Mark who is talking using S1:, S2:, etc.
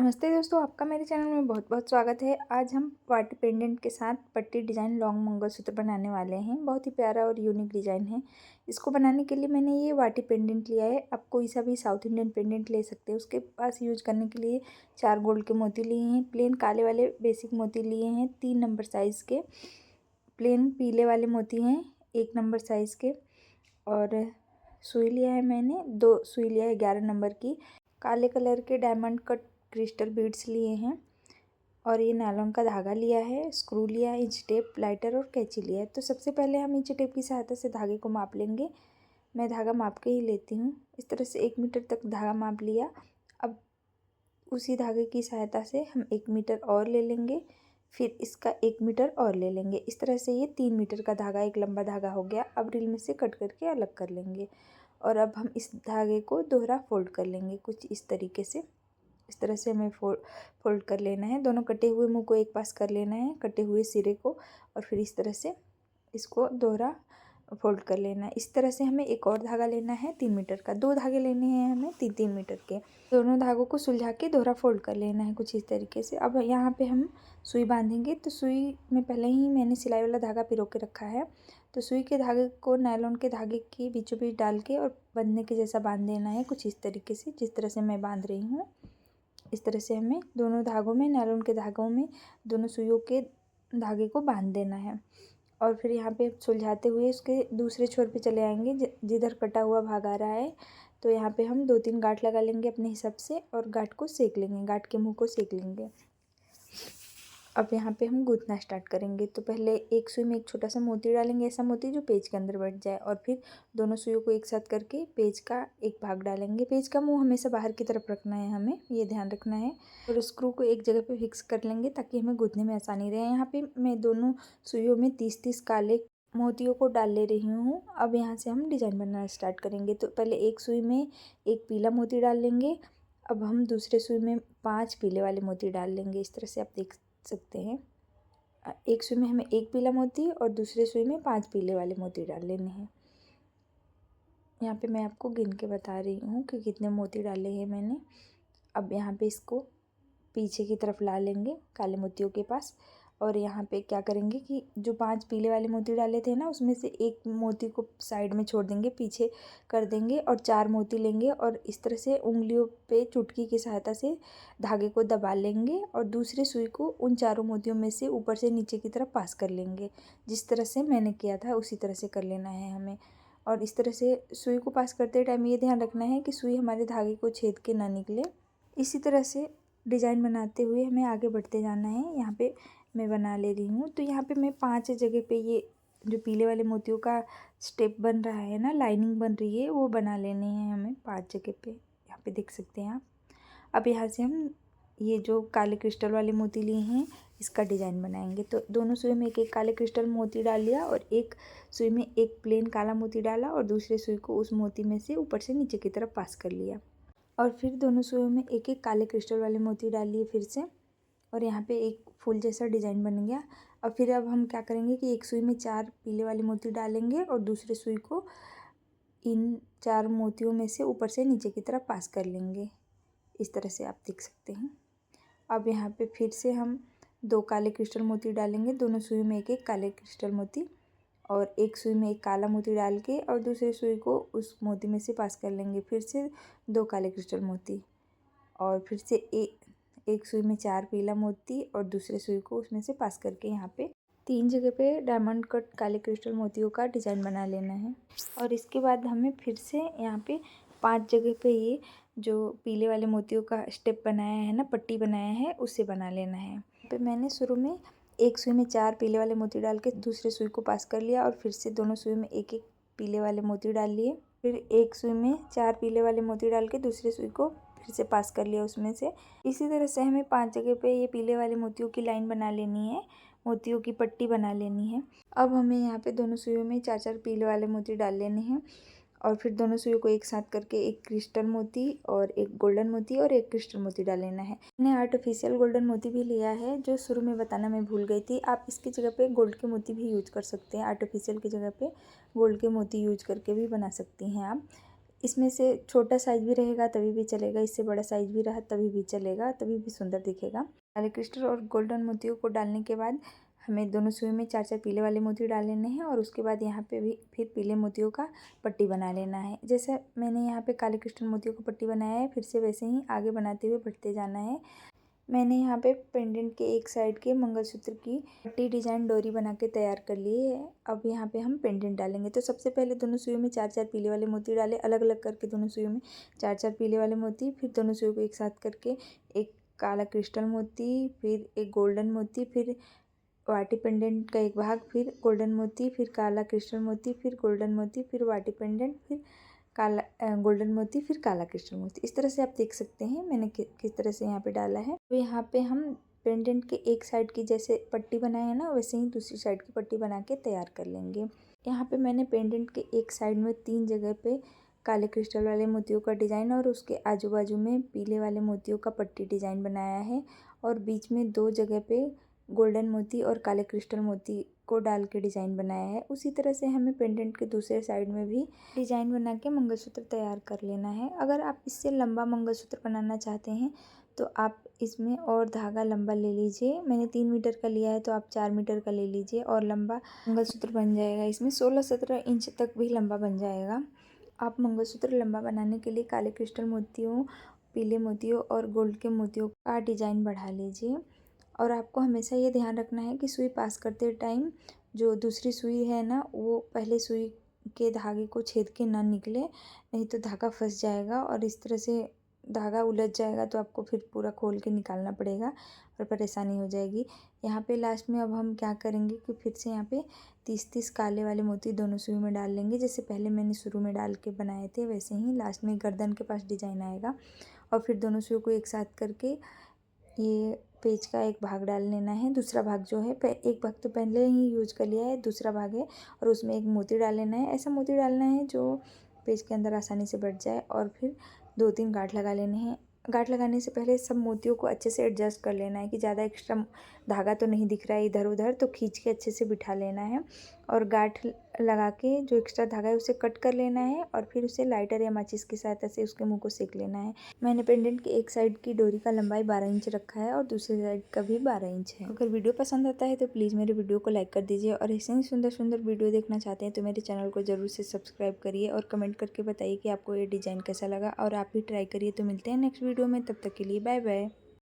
S1: नमस्ते दोस्तों, आपका मेरे चैनल में बहुत बहुत स्वागत है। आज हम पार्टी पेंडेंट के साथ पट्टी डिज़ाइन लॉन्ग मंगलसूत्र बनाने वाले हैं। बहुत ही प्यारा और यूनिक डिज़ाइन है। इसको बनाने के लिए मैंने ये वाटी पेंडेंट लिया है। आप कोई सा भी साउथ इंडियन पेंडेंट ले सकते हैं। उसके पास यूज करने के लिए 4 गोल्ड के मोती लिए हैं। प्लेन काले वाले बेसिक मोती लिए हैं 3 नंबर साइज़ के। प्लेन पीले वाले मोती हैं 1 नंबर साइज़ के। और सुई लिया है मैंने 2 सुई लिया है 11 नंबर की। काले कलर के डायमंड कट क्रिस्टल बीड्स लिए हैं और ये नायलॉन का धागा लिया है, स्क्रू लिया है, इंच टेप, लाइटर और कैंची लिया है। तो सबसे पहले हम इंच टेप की सहायता से धागे को माप लेंगे। मैं धागा माप के ही लेती हूँ। इस तरह से 1 मीटर तक धागा माप लिया। अब उसी धागे की सहायता से हम 1 मीटर और ले लेंगे, फिर इसका 1 मीटर और ले लेंगे। इस तरह से ये 3 मीटर का धागा एक लंबा धागा हो गया। अब रील में से कट करके अलग कर लेंगे और अब हम इस धागे को दोहरा फोल्ड कर लेंगे कुछ इस तरीके से। इस तरह से हमें फोल्ड कर लेना है। दोनों कटे हुए मुंह को एक पास कर लेना है, कटे हुए सिरे को, और फिर इस तरह से इसको दोहरा फोल्ड कर लेना है। इस तरह से हमें एक और धागा लेना है 3 मीटर का। 2 धागे लेने हैं हमें 3-3 मीटर के। दोनों धागों को सुलझा के दोहरा फोल्ड कर लेना है कुछ इस तरीके से। अब यहाँ पे हम सुई बांधेंगे। तो सुई में पहले ही मैंने सिलाई वाला धागा पिरो के रखा है। तो सुई के धागे को नायलॉन के धागे के बीचों बीच डाल के और बंधने के जैसा बांध देना है कुछ इस तरीके से, जिस तरह से मैं बांध रही हूँ। इस तरह से हमें दोनों धागों में, नायलॉन के धागों में, दोनों सुइयों के धागे को बांध देना है। और फिर यहाँ पे सुलझाते हुए उसके दूसरे छोर पे चले आएंगे जिधर कटा हुआ भाग आ रहा है। तो यहाँ पे हम 2-3 गांठ लगा लेंगे अपने हिसाब से और गांठ को सेक लेंगे, गांठ के मुंह को सेक लेंगे। अब यहाँ पे हम गूंथना स्टार्ट करेंगे। तो पहले एक सुई में एक छोटा सा मोती डालेंगे, ऐसा मोती जो पेज के अंदर बैठ जाए, और फिर दोनों सुइयों को एक साथ करके पेज का एक भाग डालेंगे। पेज का मुंह हमेशा बाहर की तरफ रखना है, हमें ये ध्यान रखना है। और स्क्रू को एक जगह पे फिक्स कर लेंगे ताकि हमें गूंथने में आसानी रहे। यहाँ पे मैं दोनों सुइयों में 30-30 काले मोतियों को डाल ले रही हूँ। अब यहाँ से हम डिज़ाइन बनाना स्टार्ट करेंगे। तो पहले एक सुई में एक पीला मोती डाल लेंगे। अब हम दूसरे सुई में 5 पीले वाले मोती डाल लेंगे। इस तरह से आप देख सकते हैं। एक सुई में हमें एक पीला मोती और दूसरे सुई में 5 पीले वाले मोती डाल लेने हैं। यहाँ पे मैं आपको गिन के बता रही हूँ कि कितने मोती डाले हैं मैंने। अब यहाँ पे इसको पीछे की तरफ ला लेंगे काले मोतियों के पास, और यहाँ पे क्या करेंगे कि जो 5 पीले वाले मोती डाले थे ना, उसमें से एक मोती को साइड में छोड़ देंगे, पीछे कर देंगे और 4 मोती लेंगे और इस तरह से उंगलियों पे चुटकी की सहायता से धागे को दबा लेंगे और दूसरी सुई को उन चारों मोतियों में से ऊपर से नीचे की तरफ पास कर लेंगे। जिस तरह से मैंने किया था उसी तरह से कर लेना है हमें। और इस तरह से सुई को पास करते टाइम ये ध्यान रखना है कि सुई हमारे धागे को छेद के ना निकले। इसी तरह से डिज़ाइन बनाते हुए हमें आगे बढ़ते जाना है। यहाँ पे मैं बना ले रही हूँ। तो यहाँ पे मैं 5 जगह पे ये जो पीले वाले मोतियों का स्टेप बन रहा है ना, लाइनिंग बन रही है, वो बना लेने हैं हमें 5 जगह पे। यहाँ पे देख सकते हैं आप। अब यहाँ से हम ये जो काले क्रिस्टल वाले मोती लिए हैं इसका डिज़ाइन बनाएंगे। तो दोनों सुई में एक एक काले क्रिस्टल मोती डाल लिया और एक सुई में एक प्लेन काला मोती डाला और दूसरे सुई को उस मोती में से ऊपर से नीचे की तरफ पास कर लिया। और फिर दोनों सुइयों में एक एक काले क्रिस्टल वाले मोती डाल लिए फिर से, और यहाँ पे एक फूल जैसा डिज़ाइन बन गया। और फिर अब हम क्या करेंगे कि एक सुई में 4 पीले वाले मोती डालेंगे और दूसरे सुई को इन 4 मोतियों में से ऊपर से नीचे की तरफ पास कर लेंगे। इस तरह से आप देख सकते हैं। अब यहाँ पे फिर से हम 2 काले क्रिस्टल मोती डालेंगे। दोनों सुई में एक एक काले क्रिस्टल मोती और एक सुई में एक काला मोती डाल के और दूसरे सुई को उस मोती में से पास कर लेंगे। फिर से 2 काले क्रिस्टल मोती और फिर से एक सुई में 4 पीला मोती और दूसरे सुई को उसमें से पास करके यहाँ पे 3 जगह पे डायमंड कट काले क्रिस्टल मोतियों का डिज़ाइन बना लेना है। और इसके बाद हमें फिर से यहाँ पे 5 जगह पे ये जो पीले वाले मोतियों का स्टेप बनाया है ना, पट्टी बनाया है, उसे बना लेना है। पे मैंने शुरू में एक सुई में 4 पीले वाले मोती डाल के दूसरे सुई को पास कर लिया और फिर से दोनों सुई में एक एक पीले वाले मोती डाल लिए। फिर एक सुई में 4 पीले वाले मोती डाल के दूसरे सुई को फिर से पास कर लिया उसमें से। इसी तरह से हमें 5 जगह पे ये पीले वाले मोतियों की लाइन बना लेनी है, मोतियों की पट्टी बना लेनी है। अब हमें यहाँ पे दोनों सुइयों में 4-4 पीले वाले मोती डाल लेने हैं और फिर दोनों सुइयों को एक साथ करके एक क्रिस्टल मोती और एक गोल्डन मोती और एक क्रिस्टल मोती डाल लेना है। मैंने आर्टिफिशियल गोल्डन मोती भी लिया है, जो शुरू में बताना मैं भूल गई थी। आप इसकी जगह पे गोल्ड के मोती भी यूज कर सकते हैं। आर्टिफिशियल की जगह पे गोल्ड के मोती यूज करके भी बना सकती हैं आप। इसमें से छोटा साइज़ भी रहेगा तभी भी चलेगा, इससे बड़ा साइज़ भी रहा तभी भी चलेगा, तभी भी सुंदर दिखेगा। काले क्रिस्टल और गोल्डन मोतियों को डालने के बाद हमें दोनों सुई में 4-4 पीले वाले मोती डाल लेने हैं और उसके बाद यहाँ पे भी फिर पीले मोतियों का पट्टी बना लेना है। जैसे मैंने यहाँ पे काले क्रिस्टल मोतियों का पट्टी बनाया है, फिर से वैसे ही आगे बनाते हुए बढ़ते जाना है। मैंने यहाँ पे पेंडेंट के एक साइड के मंगलसूत्र की पट्टी डिजाइन डोरी बना के तैयार कर ली है। अब यहाँ पे हम पेंडेंट डालेंगे। तो सबसे पहले दोनों सुइयों में 4-4 पीले वाले मोती डाले, अलग अलग करके दोनों सुइयों में 4-4 पीले वाले मोती, फिर दोनों सुइयों को एक साथ करके एक काला क्रिस्टल मोती, फिर एक गोल्डन मोती, फिर वाटी पेंडेंट का एक भाग, फिर गोल्डन मोती, फिर काला क्रिस्टल मोती, फिर गोल्डन मोती, फिर वाटी पेंडेंट, फिर काला गोल्डन मोती, फिर काला क्रिस्टल मोती। इस तरह से आप देख सकते हैं मैंने किस तरह से यहाँ पे डाला है। तो यहाँ पे हम पेंडेंट के एक साइड की जैसे पट्टी बनाए है ना, वैसे ही दूसरी साइड की पट्टी बना के तैयार कर लेंगे। यहाँ पे मैंने पेंडेंट के एक साइड में 3 जगह पे काले क्रिस्टल वाले मोतियों का डिज़ाइन और उसके आजू बाजू में पीले वाले मोतियों का पट्टी डिज़ाइन बनाया है और बीच में 2 जगह पे गोल्डन मोती और काले क्रिस्टल मोती को डाल के डिज़ाइन बनाया है। उसी तरह से हमें पेंडेंट के दूसरे साइड में भी डिज़ाइन बना के मंगलसूत्र तैयार कर लेना है। अगर आप इससे लंबा मंगलसूत्र बनाना चाहते हैं तो आप इसमें और धागा लंबा ले लीजिए। मैंने 3 मीटर का लिया है तो आप 4 मीटर का ले लीजिए और लंबा मंगलसूत्र बन जाएगा। इसमें 16-17 इंच तक भी लंबा बन जाएगा। आप मंगलसूत्र लंबा बनाने के लिए काले क्रिस्टल मोतियों, पीले मोतियों और गोल्ड के मोतियों का डिज़ाइन बढ़ा लीजिए। और आपको हमेशा ये ध्यान रखना है कि सुई पास करते टाइम जो दूसरी सुई है ना, वो पहले सुई के धागे को छेद के ना निकले, नहीं तो धागा फंस जाएगा और इस तरह से धागा उलझ जाएगा तो आपको फिर पूरा खोल के निकालना पड़ेगा और परेशानी हो जाएगी। यहाँ पे लास्ट में अब हम क्या करेंगे कि फिर से यहाँ पे 30-30 काले वाले मोती दोनों सुई में डाल लेंगे। जैसे पहले मैंने शुरू में डाल के बनाए थे वैसे ही लास्ट में गर्दन के पास डिज़ाइन आएगा और फिर दोनों सुई को एक साथ करके ये पेज का एक भाग डाल लेना है। दूसरा भाग जो है एक भाग तो पहले ही यूज कर लिया है, दूसरा भाग है और उसमें एक मोती डाल लेना है। ऐसा मोती डालना है जो पेज के अंदर आसानी से बैठ जाए और फिर 2-3 गांठ लगा लेने हैं। गांठ लगाने से पहले सब मोतियों को अच्छे से एडजस्ट कर लेना है कि ज़्यादा एक्स्ट्रा धागा तो नहीं दिख रहा है इधर उधर, तो खींच के अच्छे से बिठा लेना है और गांठ लगा के जो एक्स्ट्रा धागा है उसे कट कर लेना है और फिर उसे लाइटर या माचिस की सहायता से उसके मुंह को सेक लेना है। मैंने पेंडेंट की एक साइड की डोरी का लंबाई 12 इंच रखा है और दूसरी साइड का भी 12 इंच है। अगर वीडियो पसंद आता है तो प्लीज़ मेरे वीडियो को लाइक कर दीजिए और ऐसे ही सुंदर सुंदर वीडियो देखना चाहते हैं तो मेरे चैनल को ज़रूर से सब्सक्राइब करिए और कमेंट करके बताइए कि आपको ये डिज़ाइन कैसा लगा और आप भी ट्राई करिए। तो मिलते हैं नेक्स्ट वीडियो में, तब तक के लिए बाय बाय।